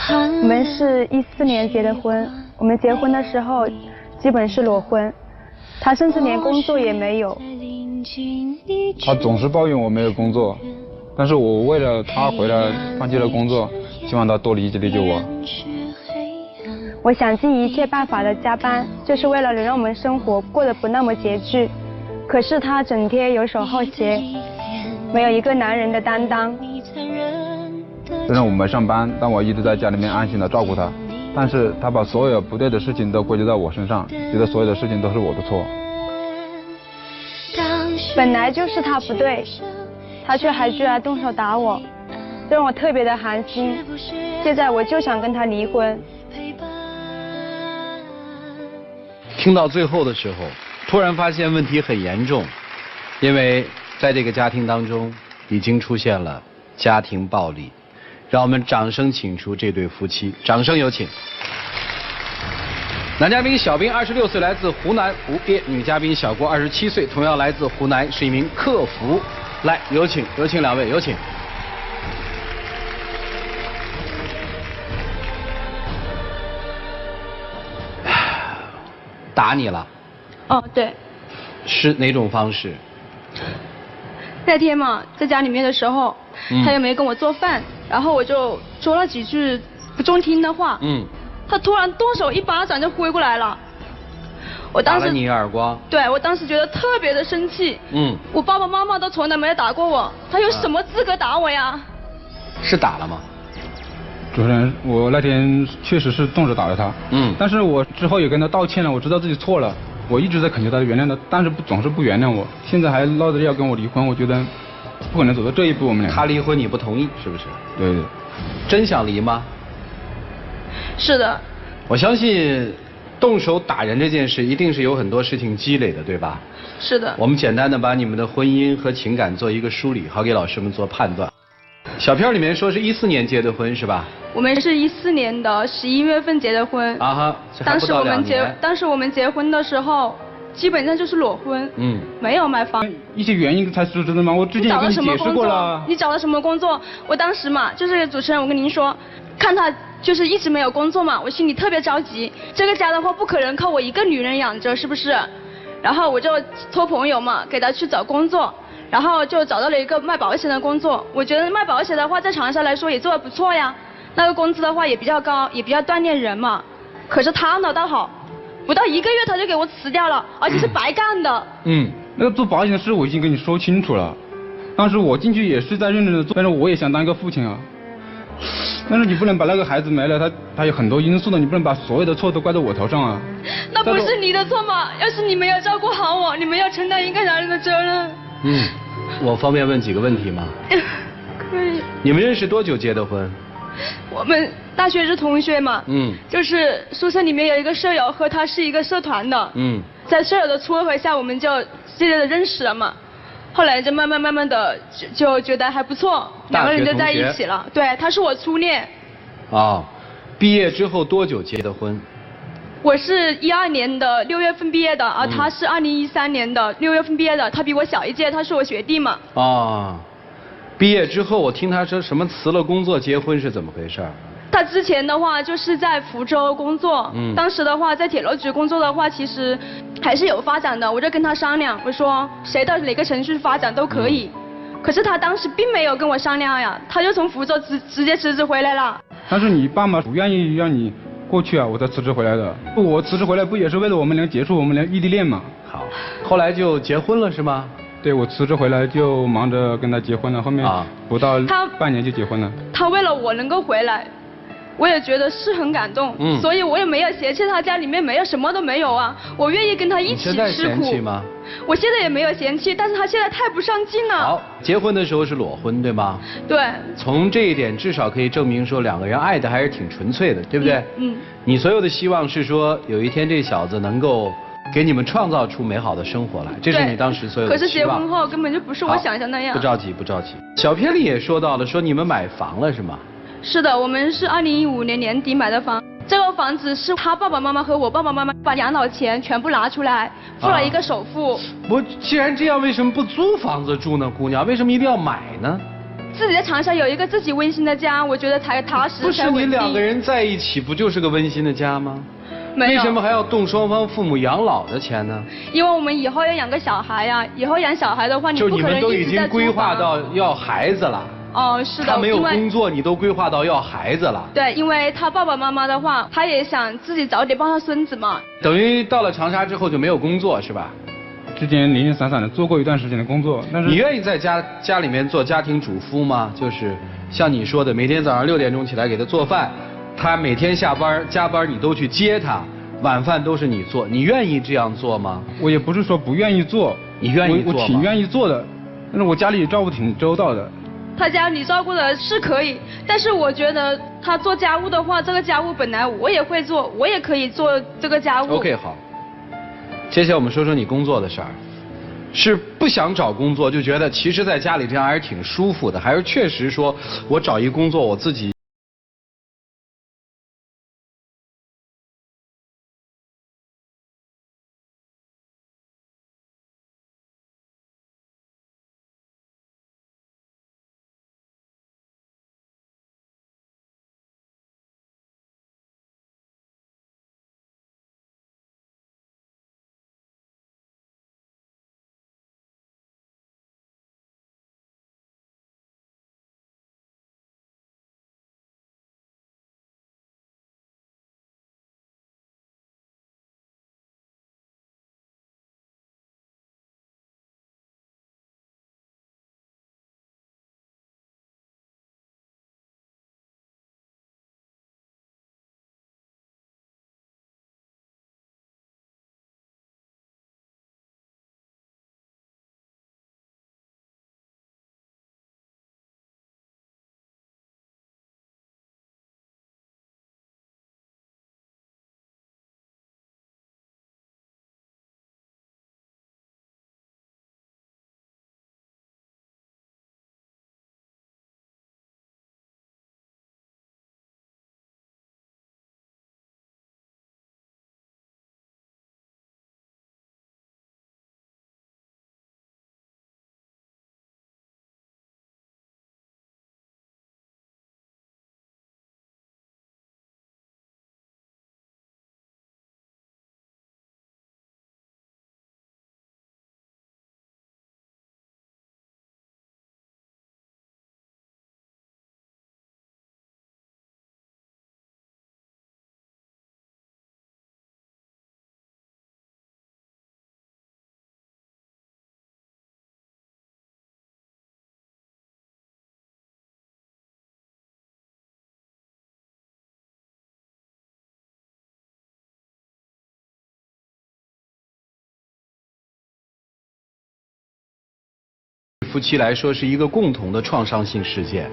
我们是14年结的婚，我们结婚的时候基本是裸婚，他甚至连工作也没有。他总是抱怨我没有工作，但是我为了他回来放弃了工作，希望他多理解我。我想尽一切办法的加班，就是为了能让我们生活过得不那么拮据。可是他整天游手好闲，没有一个男人的担当。虽然我没上班，但我一直在家里面安心的照顾他，但是他把所有不对的事情都归咎到我身上，觉得所有的事情都是我的错。本来就是他不对，他却还居然动手打我，这让我特别的寒心。现在我就想跟他离婚。听到最后的时候，突然发现问题很严重，因为在这个家庭当中已经出现了家庭暴力。让我们掌声请出这对夫妻，掌声有请。男嘉宾小兵26岁，来自湖南吴汴；女嘉宾小郭27岁，同样来自湖南，是一名客服。来，有请两位，有请。打你了？哦，对。是哪种方式？那天嘛，在家里面的时候，他又没跟我做饭，然后我就说了几句不中听的话，他突然动手一巴掌就挥过来了。我当时打了你一耳光。对，我当时觉得特别的生气。我爸爸妈妈都从来没有打过我，他有什么资格打我呀？是打了吗？主持人，我那天确实是动手打了他，但是我之后也跟他道歉了，我知道自己错了。我一直在恳求他原谅他，但是总是不原谅我，现在还闹着要跟我离婚，我觉得不可能走到这一步。我们俩他离婚你不同意是不是？对。真想离吗？是的。我相信动手打人这件事一定是有很多事情积累的，对吧？是的。我们简单的把你们的婚姻和情感做一个梳理，好给老师们做判断。小片里面说是14年结的婚是吧？我们是14年的11月份结的婚。啊哈，当时我们结婚的时候，基本上就是裸婚，没有买房。一些原因才是真的吗？我之前也跟你解释过了。你找了什么工作？我当时嘛，就是主持人，我跟您说，看他就是一直没有工作嘛，我心里特别着急。这个家的话不可能靠我一个女人养着，是不是？然后我就托朋友嘛，给他去找工作。然后就找到了一个卖保险的工作，我觉得卖保险的话在长沙来说也做得不错呀，那个工资的话也比较高，也比较锻炼人嘛。可是他呢倒好，不到1个月他就给我辞掉了，而且是白干的。那个做保险的事我已经跟你说清楚了，当时我进去也是在认真的做，但是我也想当一个父亲啊。但是你不能把那个孩子没了，他有很多因素的，你不能把所有的错都怪在我头上啊。那不是你的错吗？要是你没有照顾好我，你们要承担一个男人的责任。我方便问几个问题吗？可以。你们认识多久结的婚？我们大学是同学嘛，就是宿舍里面有一个舍友和他是一个社团的，在舍友的撮合下，我们就渐渐的认识了嘛。后来就慢慢的就觉得还不错，2个人就在一起了。对，他是我初恋。毕业之后多久结的婚？我是12年的6月份毕业的，而他是2013年的6月份毕业的，他比我小一届，他是我学弟嘛。毕业之后我听他说什么辞了工作结婚是怎么回事？他之前的话就是在福州工作，当时的话在铁路局工作的话，其实还是有发展的，我就跟他商量，我说谁到哪个城市发展都可以。可是他当时并没有跟我商量呀，他就从福州直接辞职回来了。但是你爸妈不愿意让你过去啊，我才辞职回来的。我辞职回来不也是为了我们俩结束我们俩异地恋嘛？好，后来就结婚了是吗？对，我辞职回来就忙着跟他结婚了，后面不到半年就结婚了。他为了我能够回来，我也觉得是很感动，所以我也没有嫌弃他家里面没有什么都没有啊，我愿意跟他一起吃苦。你现在嫌弃吗？我现在也没有嫌弃，但是他现在太不上进了。好，结婚的时候是裸婚对吗？对。从这一点至少可以证明说2个人爱的还是挺纯粹的，对不对？你所有的希望是说有一天这小子能够给你们创造出美好的生活来，这是你当时所有的期望。可是结婚后根本就不是我想象那样。不着急不着急。小片里也说到了，说你们买房了是吗？是的，我们是2015年年底买的房。这个房子是他爸爸妈妈和我爸爸妈妈把养老钱全部拿出来，付了一个首付。既然这样，为什么不租房子住呢？姑娘，为什么一定要买呢？自己在长沙有一个自己温馨的家，我觉得才踏实。不是你两个人在一起，不就是个温馨的家吗？没有。为什么还要动双方父母养老的钱呢？因为我们以后要养个小孩呀，以后养小孩的话，你不可能一直在租房。就你们都已经规划到要孩子了。哦，是的。他没有工作，你都规划到要孩子了。对，因为他爸爸妈妈的话，他也想自己早点抱上孙子嘛。等于到了长沙之后就没有工作是吧？之前零零散散的做过一段时间的工作，但是你愿意在家里面做家庭主妇吗？就是像你说的，每天早上6点钟起来给他做饭，他每天下班加班你都去接他，晚饭都是你做，你愿意这样做吗？我也不是说不愿意做，你愿意做吗？我挺愿意做的，但是我家里照顾挺周到的。他家里照顾的是可以，但是我觉得他做家务的话，这个家务本来我也会做，我也可以做这个家务。OK， 好。接下来我们说说你工作的事儿，是不想找工作就觉得其实在家里这样还是挺舒服的，还是确实说我找一工作我自己。夫妻来说是一个共同的创伤性事件。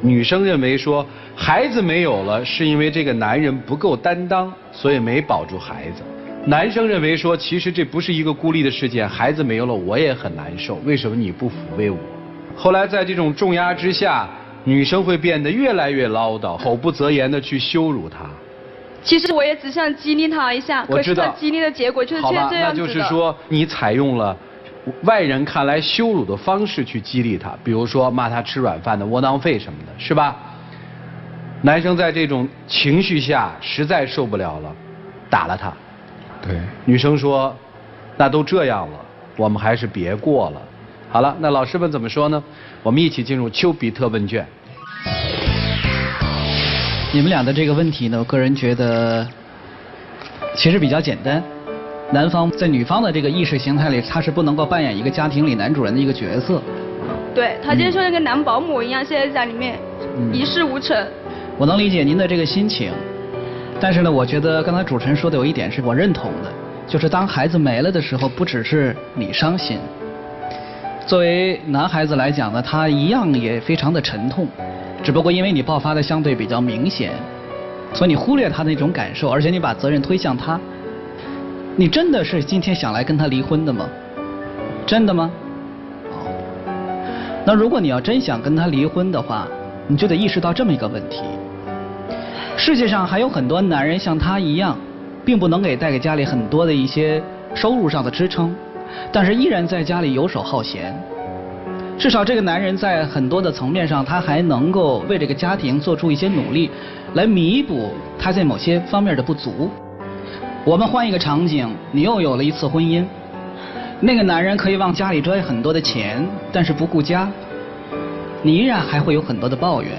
女生认为说孩子没有了是因为这个男人不够担当，所以没保住孩子。男生认为说其实这不是一个孤立的事件，孩子没有了我也很难受，为什么你不抚慰我？后来在这种重压之下，女生会变得越来越唠叨，口不择言的去羞辱他。其实我也只想激励他一下，我知道，可是他激励的结果却这样子的。好吧，那就是说你采用了外人看来羞辱的方式去激励他，比如说骂他吃软饭的窝囊废什么的，是吧？男生在这种情绪下实在受不了了，打了他。对。女生说，那都这样了，我们还是别过了。好了，那老师们怎么说呢？我们一起进入丘比特问卷。你们俩的这个问题呢，我个人觉得其实比较简单。男方在女方的这个意识形态里，他是不能够扮演一个家庭里男主人的一个角色。对，他就像一个男保姆一样，现在在家里面一事无成。我能理解您的这个心情，但是呢，我觉得刚才主持人说的有一点是我认同的，就是当孩子没了的时候，不只是你伤心，作为男孩子来讲呢，他一样也非常的沉痛，只不过因为你爆发的相对比较明显，所以你忽略他那种感受，而且你把责任推向他。你真的是今天想来跟他离婚的吗？真的吗？那如果你要真想跟他离婚的话，你就得意识到这么一个问题：世界上还有很多男人像他一样，并不能带给家里很多的一些收入上的支撑，但是依然在家里游手好闲。至少这个男人在很多的层面上，他还能够为这个家庭做出一些努力，来弥补他在某些方面的不足。我们换一个场景，你又有了一次婚姻，那个男人可以往家里拽很多的钱，但是不顾家，你依然还会有很多的抱怨。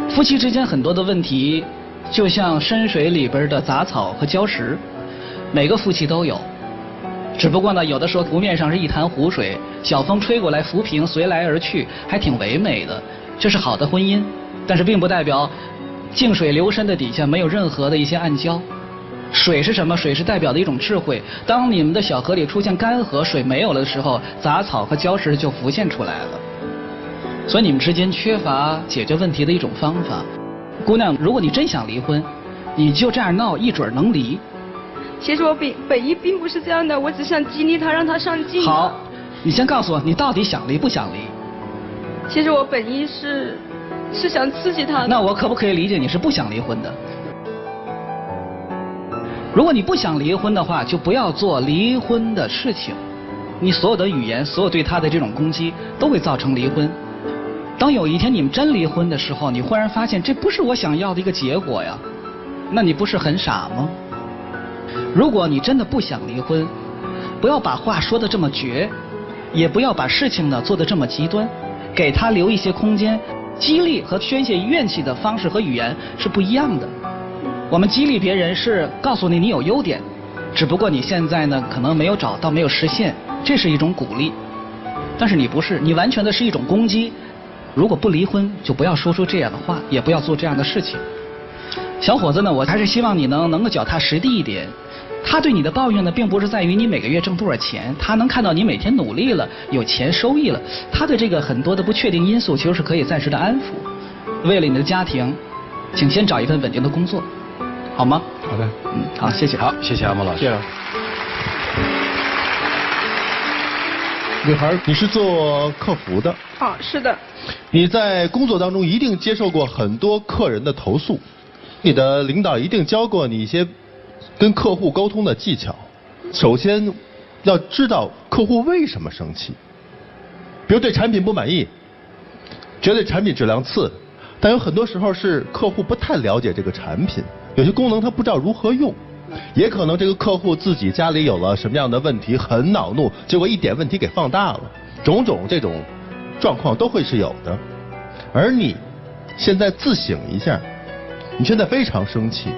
夫妻之间很多的问题，就像深水里边的杂草和礁石，每个夫妻都有。只不过呢，有的时候湖面上是一潭湖水，小风吹过来浮萍随来而去，还挺唯美的，这是好的婚姻。但是并不代表静水流深的底下没有任何的一些暗礁。水是什么？水是代表的一种智慧。当你们的小河里出现干涸，水没有了的时候，杂草和礁石就浮现出来了。所以你们之间缺乏解决问题的一种方法。姑娘，如果你真想离婚，你就这样闹，一准能离。其实我本意并不是这样的，我只想激励他，让他上进。好，你先告诉我，你到底想离不想离？其实我本意是想刺激他的。那我可不可以理解你是不想离婚的？如果你不想离婚的话，就不要做离婚的事情。你所有的语言，所有对他的这种攻击，都会造成离婚。当有一天你们真离婚的时候，你忽然发现这不是我想要的一个结果呀，那你不是很傻吗？如果你真的不想离婚，不要把话说得这么绝，也不要把事情呢做得这么极端，给他留一些空间。激励和宣泄怨气的方式和语言是不一样的。我们激励别人是告诉你有优点，只不过你现在呢可能没有找到，没有实现，这是一种鼓励。但是你不是，你完全的是一种攻击。如果不离婚，就不要说出这样的话，也不要做这样的事情。小伙子呢，我还是希望你能够脚踏实地一点。他对你的抱怨呢，并不是在于你每个月挣多少钱，他能看到你每天努力了，有钱收益了，他对这个很多的不确定因素其实是可以暂时的安抚。为了你的家庭，请先找一份稳定的工作，好吗？好的。好，谢谢。好，谢谢阿莫老师。谢谢。女孩，你是做客服的？哦，是的。你在工作当中一定接受过很多客人的投诉，你的领导一定教过你一些跟客户沟通的技巧。首先要知道客户为什么生气，比如对产品不满意，觉得产品质量次，但有很多时候是客户不太了解这个产品，有些功能他不知道如何用，也可能这个客户自己家里有了什么样的问题，很恼怒，结果一点问题给放大了，种种这种状况都会是有的。而你现在自省一下，你现在非常生气，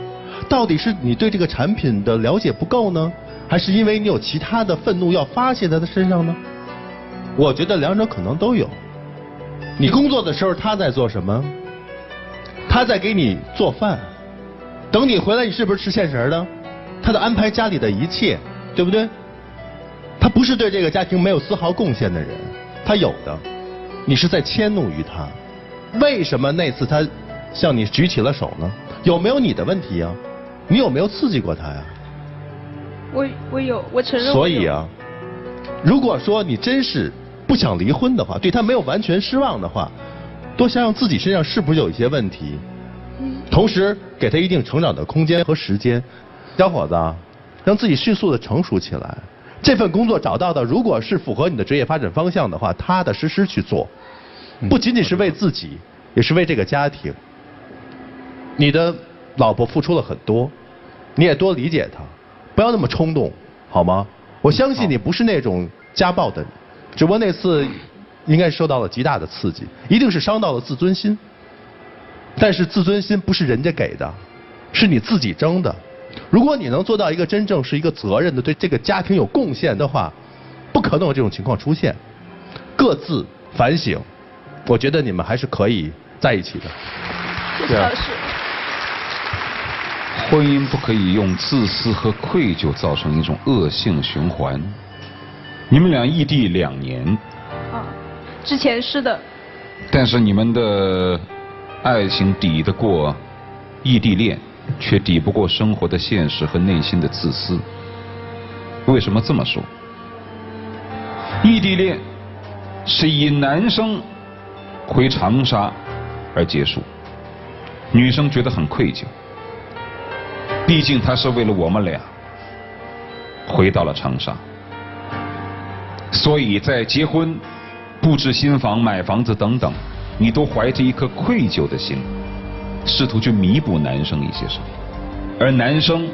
到底是你对这个产品的了解不够呢，还是因为你有其他的愤怒要发泄在他身上呢？我觉得两者可能都有。你工作的时候他在做什么？他在给你做饭，等你回来你是不是吃现成的？他在安排家里的一切，对不对？他不是对这个家庭没有丝毫贡献的人，他有的，你是在迁怒于他。为什么那次他向你举起了手呢？有没有你的问题啊？你有没有刺激过他呀？我有，我承认。所以啊，如果说你真是不想离婚的话，对他没有完全失望的话，多想想自己身上是不是有一些问题，同时给他一定成长的空间和时间。小伙子啊，让自己迅速的成熟起来。这份工作找到的，如果是符合你的职业发展方向的话，踏踏实实去做，不仅仅是为自己，也是为这个家庭。你的老婆付出了很多，你也多理解她，不要那么冲动，好吗？我相信你不是那种家暴的人，只不过那次应该受到了极大的刺激，一定是伤到了自尊心。但是自尊心不是人家给的，是你自己争的。如果你能做到一个真正是一个责任的，对这个家庭有贡献的话，不可能有这种情况出现。各自反省，我觉得你们还是可以在一起的。谢谢老师。婚姻不可以用自私和愧疚造成一种恶性循环。你们俩异地2年。啊，之前是的。但是你们的爱情抵得过异地恋，却抵不过生活的现实和内心的自私。为什么这么说？异地恋是以男生回长沙而结束，女生觉得很愧疚，毕竟他是为了我们俩回到了长沙，所以在结婚布置新房、买房子等等，你都怀着一颗愧疚的心，试图去弥补男生一些什么。而男生，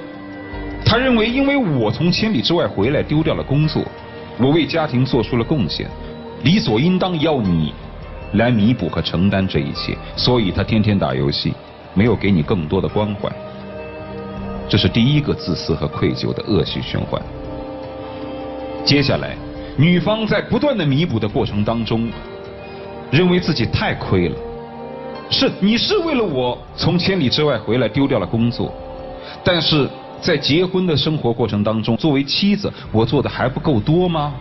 他认为因为我从千里之外回来丢掉了工作，我为家庭做出了贡献，理所应当要你来弥补和承担这一切，所以他天天打游戏，没有给你更多的关怀。这是第一个自私和愧疚的恶性循环。接下来，女方在不断的弥补的过程当中，认为自己太亏了。你是为了我从千里之外回来丢掉了工作，但是在结婚的生活过程当中，作为妻子，我做的还不够多吗？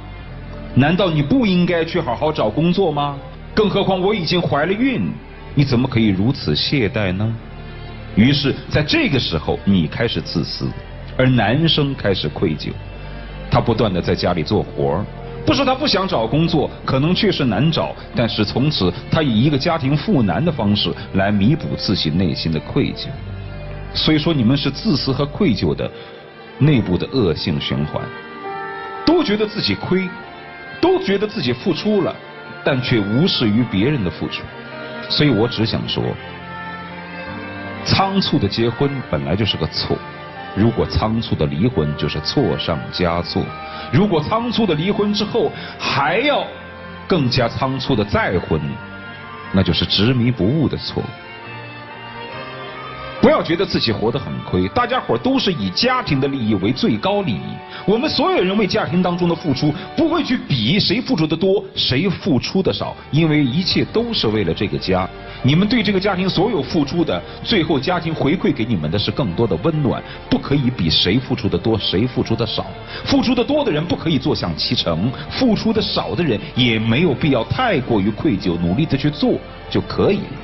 难道你不应该去好好找工作吗？更何况我已经怀了孕，你怎么可以如此懈怠呢？于是在这个时候，你开始自私，而男生开始愧疚。他不断的在家里做活，不是他不想找工作，可能确实难找，但是从此他以一个家庭妇男的方式来弥补自己内心的愧疚。所以说你们是自私和愧疚的内部的恶性循环，都觉得自己亏，都觉得自己付出了，但却无视于别人的付出。所以我只想说，仓促的结婚本来就是个错，如果仓促的离婚就是错上加错，如果仓促的离婚之后还要更加仓促的再婚，那就是执迷不悟的错。不要觉得自己活得很亏，大家伙都是以家庭的利益为最高利益。我们所有人为家庭当中的付出，不会去比谁付出的多，谁付出的少，因为一切都是为了这个家。你们对这个家庭所有付出的，最后家庭回馈给你们的是更多的温暖，不可以比谁付出的多，谁付出的少。付出的多的人不可以坐享其成，付出的少的人也没有必要太过于愧疚，努力的去做就可以了。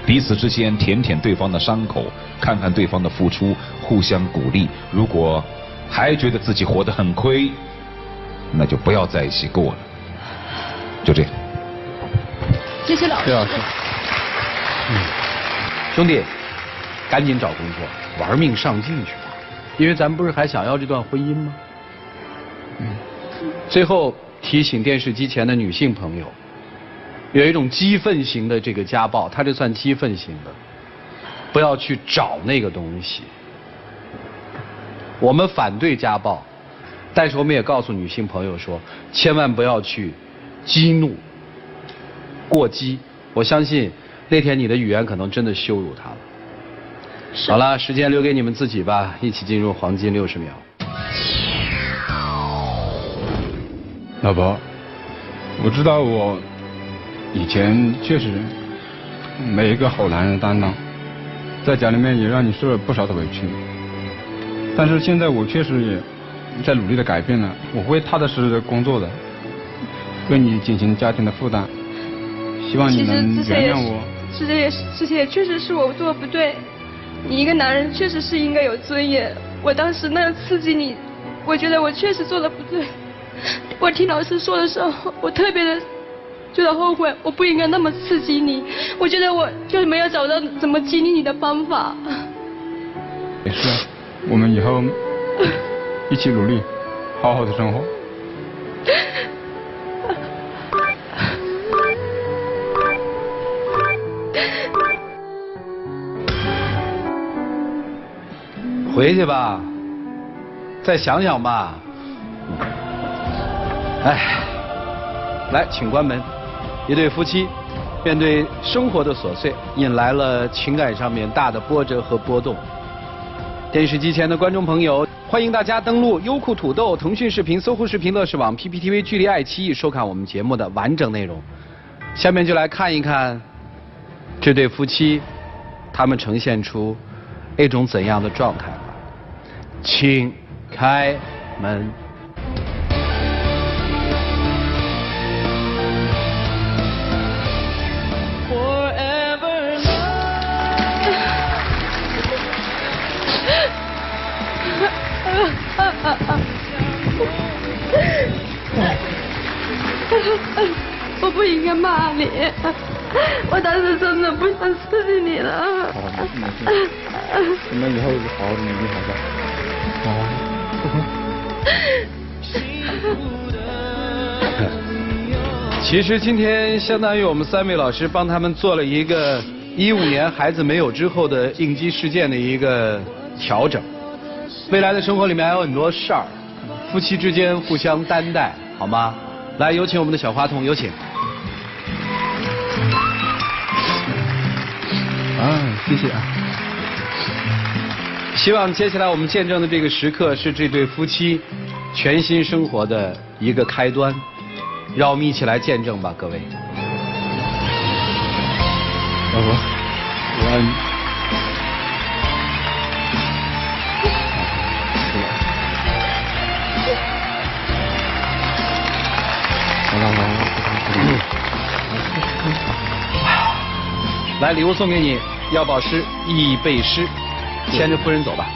彼此之间舔舔对方的伤口，看看对方的付出，互相鼓励。如果还觉得自己活得很亏，那就不要在一起过了。就这样。谢谢老师。兄弟，赶紧找工作，玩命上进去吧，因为咱们不是还想要这段婚姻吗？最后提醒电视机前的女性朋友，有一种激愤型的这个家暴，它这算激愤型的，不要去找那个东西。我们反对家暴，但是我们也告诉女性朋友说，千万不要去激怒、过激。我相信那天你的语言可能真的羞辱她了。好了，时间留给你们自己吧，一起进入黄金60秒。老婆，我知道我以前确实没一个好男人担当，在家里面也让你受了不少的委屈，但是现在我确实也在努力的改变了，我会踏踏实实的工作的，为你减轻家庭的负担，希望你能原谅我。之前也确实是我做的不对，你一个男人确实是应该有尊严，我当时那样刺激你，我觉得我确实做的不对。我听老师说的时候，我特别的觉得后悔，我不应该那么刺激你，我觉得我就是没有找到怎么激励你的方法。也是，我们以后一起努力，好好的生活。回去吧，再想想吧。哎，来，请关门。一对夫妻面对生活的琐碎，引来了情感上面大的波折和波动。电视机前的观众朋友，欢迎大家登录优酷土豆、腾讯视频、搜狐视频、乐视网、PPTV、距离爱奇艺收看我们节目的完整内容。下面就来看一看这对夫妻，他们呈现出一种怎样的状态吧。请开门。我不应该骂你，我当时真的不想刺激你了。我们以后好好努力，好吧？好。其实今天相当于我们3位老师帮他们做了一个15年孩子没有之后的应激事件的一个调整。未来的生活里面还有很多事儿，夫妻之间互相担待，好吗？来，有请我们的小花童，有请。谢谢啊。希望接下来我们见证的这个时刻是这对夫妻全新生活的一个开端，让我们一起来见证吧，各位。老婆，我爱你。来，礼物送给你，要保湿益倍湿，牵着夫人走吧。